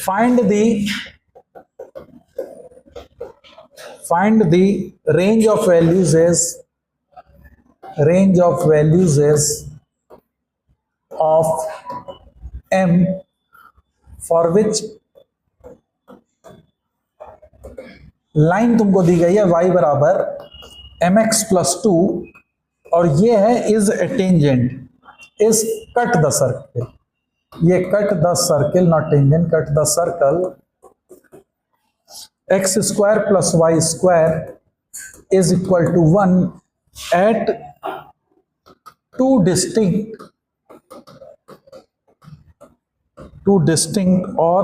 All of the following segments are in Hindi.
find the range of values of m for which line तुमको दी गई है y बराबर mx प्लस 2 और ये है is a tangent is cut the circle, ये cut the circle not tangent, cut the circle x square plus y square is equal to 1 at two distinct और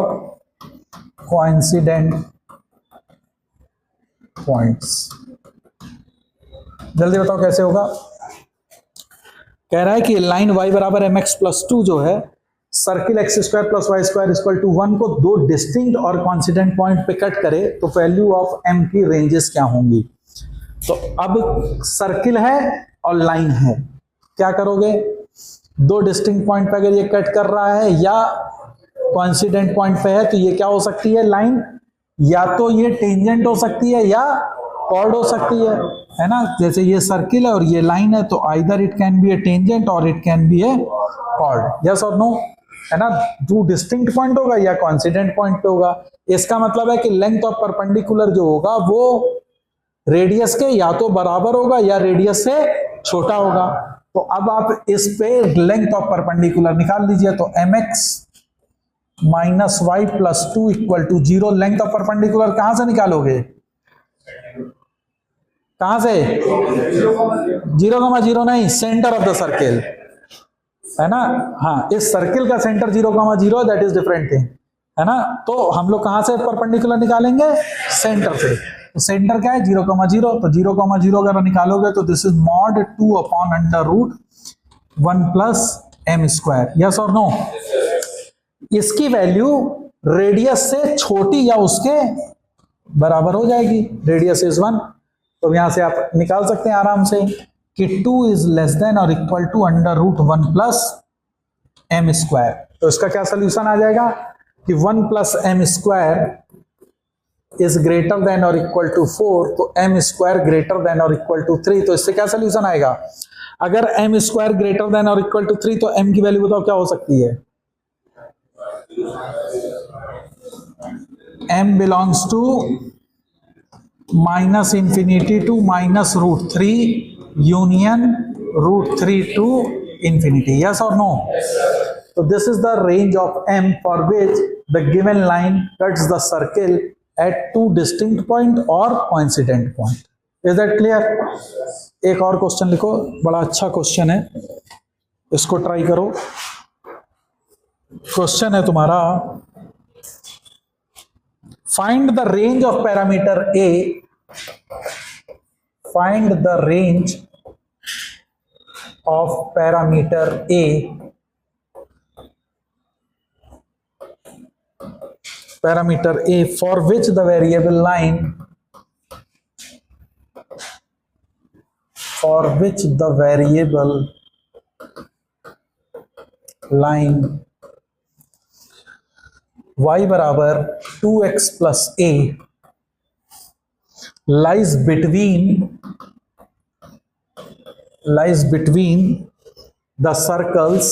कोइंसिडेंट पॉइंट्स। जल्दी बताओ कैसे होगा। कह रहा है कि लाइन y बराबर एम एक्स प्लस 2 जो है circle x square plus y square equal to 1 को दो डिस्टिंक्ट और कॉन्सिडेंट पॉइंट पे कट करे तो वैल्यू ऑफ m की रेंजेस क्या होंगी। तो अब सर्किल है और लाइन है, क्या करोगे, दो डिस्टिंक्ट पॉइंट पे अगर ये कट कर रहा है या कॉन्सिडेंट पॉइंट पे है तो ये क्या हो सकती है लाइन, या तो ये टेंजेंट हो सकती है या कॉर्ड हो सकती है ना। जैसे ये सर्किल है और ये लाइन है तो either it can be a tangent और it can be a chord, yes और नो, है ना। दो डिस्टिंक्ट पॉइंट होगा या कॉन्सिडेंट पॉइंट पे होगा। इसका मतलब है कि लेंथ ऑफ परपेंडिकुलर जो होगा वो रेडियस के या तो बराबर होगा या रेडियस से छोटा होगा। तो अब आप इस पे लेंथ ऑफ परपेंडिकुलर निकाल लीजिए, तो mx minus y plus 2 equal to 0। Length of perpendicular कहां से निकालोगे, कहां से, 0,0 नहीं, सेंटर ऑफ द सर्किल, है ना। हाँ, इस सर्किल का centre 0,0 that is different thing, है ना। तो हम लोग कहां से परपेंडिकुलर निकालेंगे, सेंटर से। तो सेंटर क्या है 0,0, तो 0,0 अगर निकालोगे तो this is mod 2 upon under root 1 plus m square, yes और नो। इसकी वैल्यू रेडियस से छोटी या उसके बराबर हो जाएगी, रेडियस इज 1। तो यहां से आप निकाल सकते हैं आराम से कि 2 इज लेस देन और equal to under root 1 plus m square. तो इसका क्या सोल्यूशन आ जाएगा कि 1 plus m square is greater than और इक्वल टू 4, तो एम स्क्वायर ग्रेटर देन और इक्वल टू 3। तो इससे क्या सोल्यूशन आएगा, अगर एम स्क्वायर ग्रेटर देन और इक्वल टू 3 तो एम की वैल्यू बताओ क्या हो सकती है, m belongs to minus infinity to minus root 3 union root 3 to infinity, yes or no. So this is the range of m for which the given line cuts the circle at two distinct point or coincident point. Is that clear? एक और क्वेश्चन लिखो, बड़ा अच्छा क्वेश्चन है, इसको ट्राई करो। क्वेश्चन है तुम्हारा, find the range of parameter a, find the range of parameter a for which the variable line y बराबर 2x plus a lies between the circles।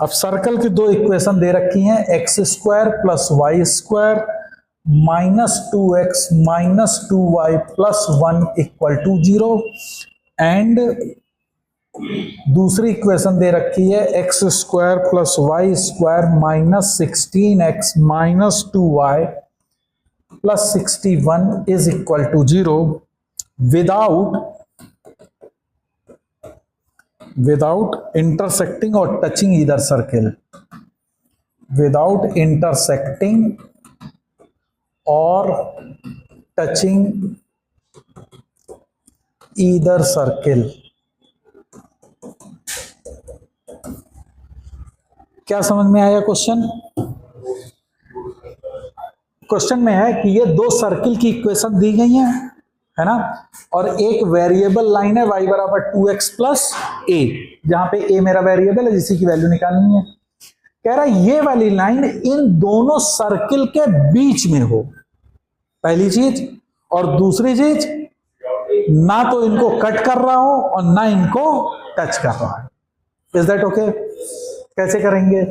अब सर्कल की दो इक्वेशन दे रखी हैं, x square plus y square minus 2x minus 2y plus 1 equal to 0 and दूसरी इक्वेशन दे रखी है x square plus y square minus 16x minus 2y plus 61 is equal to 0 without intersecting और touching either circle, without intersecting और टचिंग ईदर सर्किल। क्या समझ में आया क्वेश्चन? क्वेश्चन में है कि ये दो सर्किल की इक्वेशन दी गई है ना, और एक वेरिएबल लाइन है y बराबर 2x प्लस ए, जहां पे ए मेरा वेरिएबल है जिसी की वैल्यू निकालनी है। कह रहा है ये वाली लाइन इन दोनों सर्किल के बीच में हो, पहली चीज, और दूसरी चीज ना तो इनको कट कर रहा हो और ना इनको टच कर रहा है। Is that okay? कैसे करेंगे,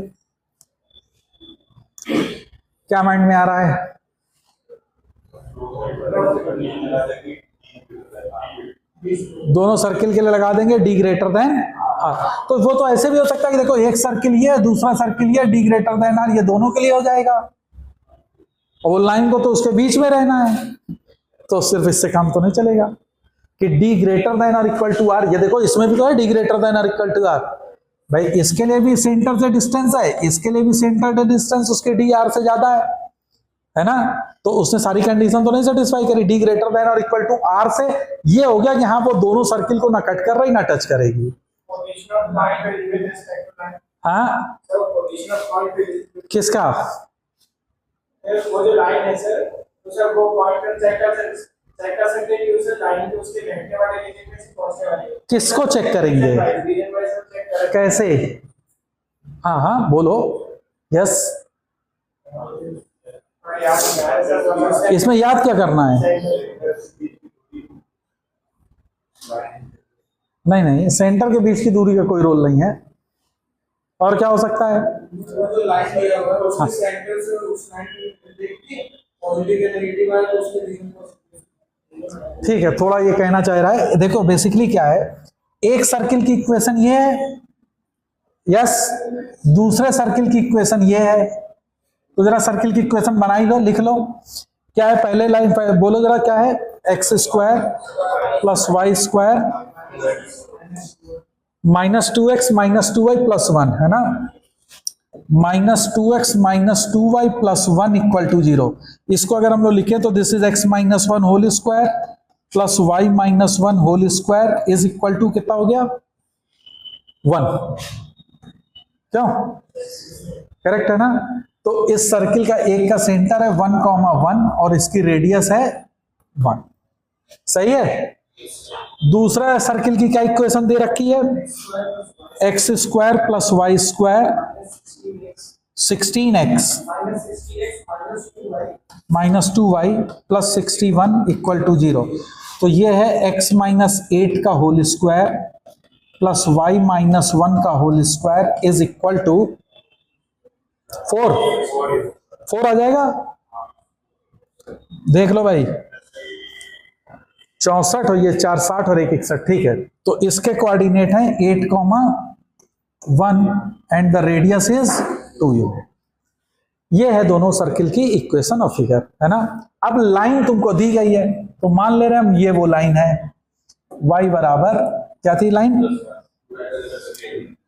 क्या माइंड में आ रहा है? दोनों सर्किल के लिए लगा देंगे डी ग्रेटर देन आर। तो वो तो ऐसे भी हो सकता है कि देखो एक सर्किल ये दूसरा सर्किल ये, डी ग्रेटर देन आर, ये दोनों के लिए हो जाएगा, और वो लाइन को तो उसके बीच में रहना है, तो सिर्फ इससे काम तो नहीं चलेगा कि डी ग्रेटर देन और इक्वल टू आर। ये देखो इसमें भी तो है डी ग्रेटर देन और इक्वल टू आर, भाई इसके लिए भी सेंटर से डिस्टेंस है, इसके लिए भी सेंटर से डिस्टेंस उसके डी आर से ज्यादा है ना? तो उसने सारी कंडीशन तो नहीं सेटिस्फाई करी, डी ग्रेटर देन और इक्वल टू आर से ये हो गया कि हाँ वो दोनों सर्किल को ना कट कर रही ना टच करेगी। हाँ किसका? वो जो लाइन है सर, तो सर वो पॉइंट पर चेक कर सकते हैं कि उस लाइन के उसके बैठने वाले एलिमेंट से पहुंचने वाले किसको चेक करेंगे? कैसे? हाँ हाँ बोलो। यस, इसमें याद क्या करना है? नहीं नहीं, सेंटर के बीच की दूरी का कोई रोल नहीं है। और क्या हो सकता है? हाँ। ठीक है, थोड़ा ये कहना चाह रहा है, देखो बेसिकली क्या है, एक सर्किल की इक्वेशन ये है, यस, दूसरे सर्किल की इक्वेशन ये है। तो जरा सर्किल की इक्वेशन बना ही लो, लिख लो। क्या है पहले लाइन पे बोलो जरा, क्या है? X square plus y square minus 2x minus 2y plus 1 है ना, minus 2x minus 2y plus 1 equal to 0। इसको अगर हम लोग लिखें तो this is x minus 1 whole square plus y minus 1 whole square is equal to कितना हो गया? 1। क्यों? करेक्ट है ना? तो इस सर्किल का एक का सेंटर है 1,1 और इसकी रेडियस है 1। सही है? दूसरा सर्किल की क्या इक्वेशन दे रखी है? X square plus y square 16x minus 2y plus 61 equal to 0। तो ये है x माइनस 8 का whole square plus y minus 1 का whole square is equal to 4 आ जाएगा। देख लो भाई, 64 और ये 4 60 और 1 61। ठीक है, तो इसके कोऑर्डिनेट हैं 8,1 and the radius is 2u। ये है दोनों सर्किल की इक्वेशन और फिगर, है ना? अब लाइन तुमको दी गई है तो मान ले रहे हैं हम ये वो लाइन है, y बराबर क्या थी line?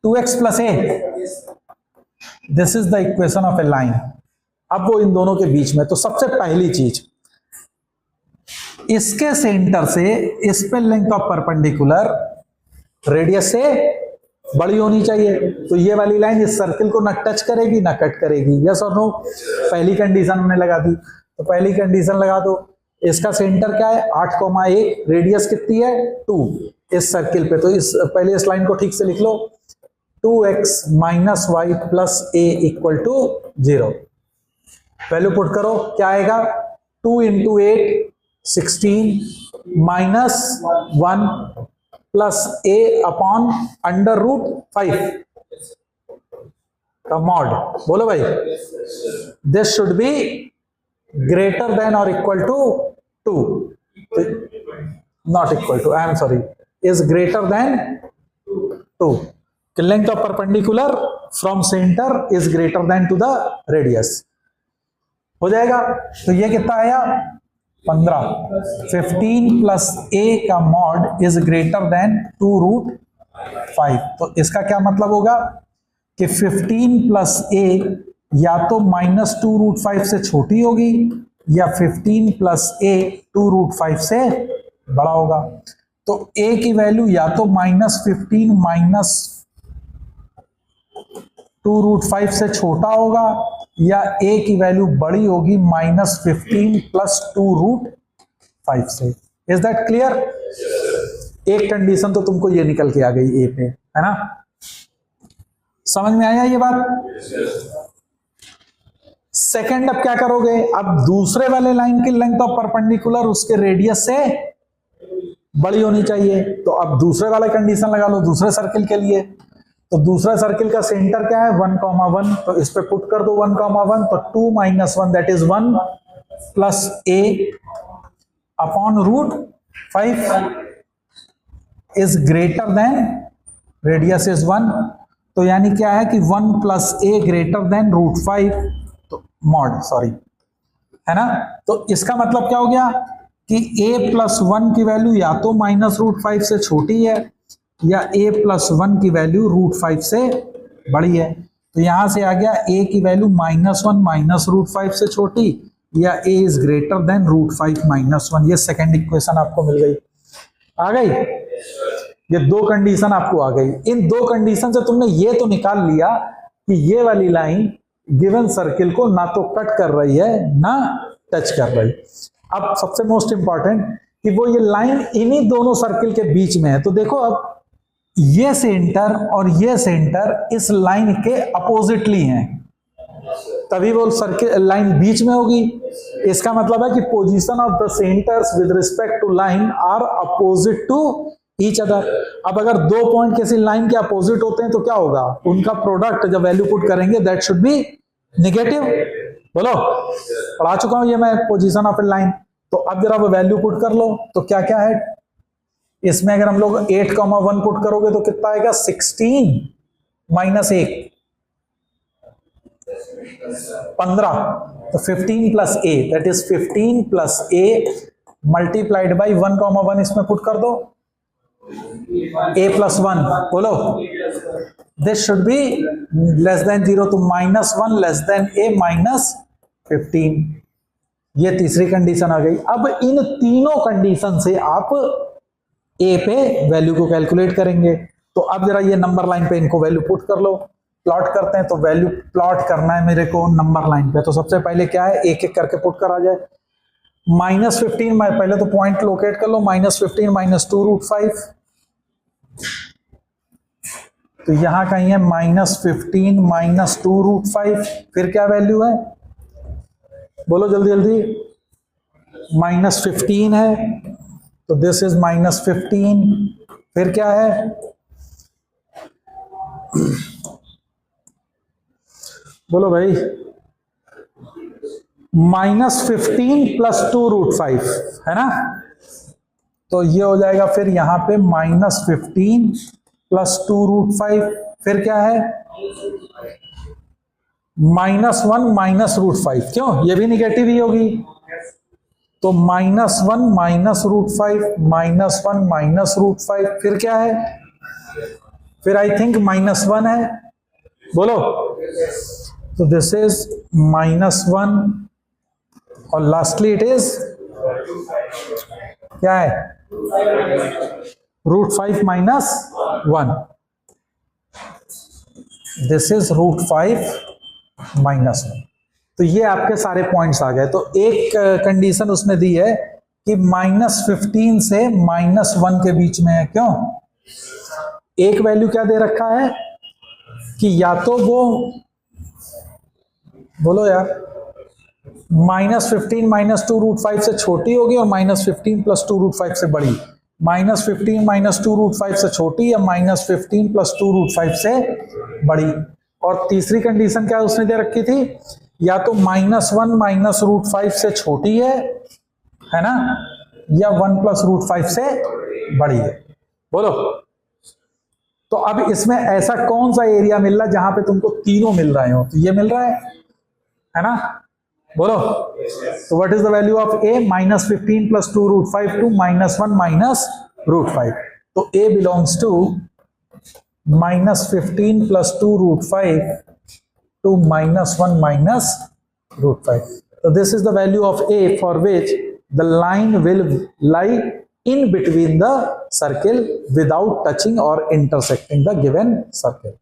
2x plus a। This is the equation of A line. अब वो इन दोनों के बीच में, तो सबसे पहली चीज इसके सेंटर से इस पे लेंथ ऑफ परपेंडिकुलर रेडियस से बड़ी होनी चाहिए। तो ये वाली लाइन इस सर्किल को ना टच करेगी ना कट करेगी। यस और नो? पहली कंडीशन हमने लगा दी, तो पहली कंडीशन लगा दो। इसका सेंटर क्या है? 8,1, रेडियस कितनी है? 2 इस सर्किल पे। तो इस पहले इस लाइन को ठीक से लिख लो, 2x minus y plus a equal to 0। Value put करो, क्या आएगा? 2 into 8 16 minus 1 plus a upon under root 5 का मॉड। बोलो भाई, this should be greater than और equal to 2, not equal to, I am sorry, is greater than 2। Length of perpendicular from centre is greater than to the radius. हो जाएगा। तो ये कितना आया? 15। 15 प्लस a का mod is greater than 2 root 5। तो इसका क्या मतलब होगा कि 15 प्लस a या तो माइनस 2 रूट 5 से छोटी होगी या 15 प्लस a 2 रूट 5 से बड़ा होगा। तो a की वैल्यू या तो माइनस 15 माइनस 2 रूट 5 से छोटा होगा या a की वैल्यू बड़ी होगी माइनस 15 प्लस 2 रूट 5 से। Is that clear? एक कंडीशन तो तुमको ये निकल के आ गई a पे। है ना? समझ में आया ये बात? सेकंड, अब क्या करोगे? अब दूसरे वाले लाइन की लेंथ ऑफ परपेंडिकुलर उसके रेडियस से बड़ी होनी चाहिए। तो अब दूसरे वाला कंडीशन लगा लो दूसरे सर्किल के लिए। तो दूसरा सर्किल का सेंटर क्या है? 1,1। तो इस पे पुट कर दो 1,1, तो 2 - 1 that is 1 plus a upon √5 is greater then radius is 1। तो यानी क्या है कि 1 प्लस a ग्रेटर देन √5, तो मॉड, सॉरी, है ना? तो इसका मतलब क्या हो गया कि a प्लस 1 की वैल्यू या तो -√5 से छोटी है या a प्लस 1 की वैल्यू √5 से बड़ी है। तो यहां से आ गया a की वैल्यू -1 -√5 से छोटी या a इज ग्रेटर देन √5 -1। ये सेकेंड इक्वेशन आपको मिल गई। आ गई? ये दो कंडीशन आपको आ गई। इन दो कंडीशन से तुमने ये तो निकाल लिया कि ये वाली लाइन गिवन सर्किल को ना तो कट कर रही है ना टच कर रही। अब सबसे मोस्ट इंपॉर्टेंट कि वो ये लाइन इन्हीं दोनों सर्किल के बीच में है। तो देखो अब ये सेंटर और ये सेंटर इस लाइन के अपोजिटली हैं, तभी वो सर्किल लाइन बीच में होगी। इसका मतलब है कि position of the centres with respect to line are opposite to each other. अब अगर दो पॉइंट किसी लाइन के अपोजिट होते हैं तो क्या होगा? उनका प्रोडक्ट जब वैल्यू पुट करेंगे दैट शुड बी नेगेटिव। बोलो, पढ़ा चुका हूं ये मैं पोजीशन ऑफ ए लाइन। तो अब जरा वो वैल्यू पुट कर लो। तो क्या क्या है इसमें? अगर हम लोग 8,1 पुट करोगे तो कितना आएगा? 16 - 1 15। तो 15 plus a that is 15 plus a multiplied by 1,1 इसमें पुट कर दो, a प्लस 1। बोलो, this should be less than 0, तो -1 लेस देन a -15। ये तीसरी कंडीशन आ गई। अब इन तीनों कंडीशन से आप a पे वैल्यू को कैलकुलेट करेंगे। तो अब जरा ये नंबर लाइन पे इनको वैल्यू पुट कर लो। प्लॉट करते हैं। तो वैल्यू प्लॉट करना है मेरे को नंबर लाइन पे। तो सबसे पहले क्या है, एक एक करके पुट करा जाए। -15 पहले तो पॉइंट लोकेट कर लो। -15 - 2√5, तो यहां कहीं है -15 - 2√5। फिर क्या वैल्यू है? बोलो जल्दी जल्दी। -15 है, तो दिस इज -15। फिर क्या है? बोलो भाई। -15 प्लस 2√5 है ना? तो ये हो जाएगा फिर यहां पे -15 प्लस 2√5। फिर क्या है? -1 -√5। क्यों? ये भी निगेटिव ही होगी। तो -1 -√5 -1 -√5। फिर क्या है? फिर आई थिंक -1 है। बोलो। तो दिस इज -1 और लास्टली इट इज क्या है? √5 - 1। This is √5 - 1। तो ये आपके सारे पॉइंट्स आ गए। तो एक कंडीशन उसने दी है कि -15 से -1 के बीच में है। क्यों? एक वैल्यू क्या दे रखा है कि या तो वो, बोलो यार, -15 - 2√5 से छोटी होगी और -15 + 2√5 से बड़ी। -15 - 2√5 से छोटी या -15 + 2√5 से बड़ी। और तीसरी कंडीशन क्या उसने दे रखी थी? या तो -1 - √5 से छोटी है ना, या 1 + √5 से बड़ी है। बोलो। तो अब इसमें ऐसा कौन सा एरिया मिल रहा है जहां पे तुमको तीनों मिल रहे हो? तो ये मिल रहा है ना? बोलो। तो what is the value of a? -15 + 2√5 to -1 - √5। तो a belongs to -15 + 2√5 to -1 - √5. So this is the value of a for which the line will lie in between the circle without touching or intersecting the given circle.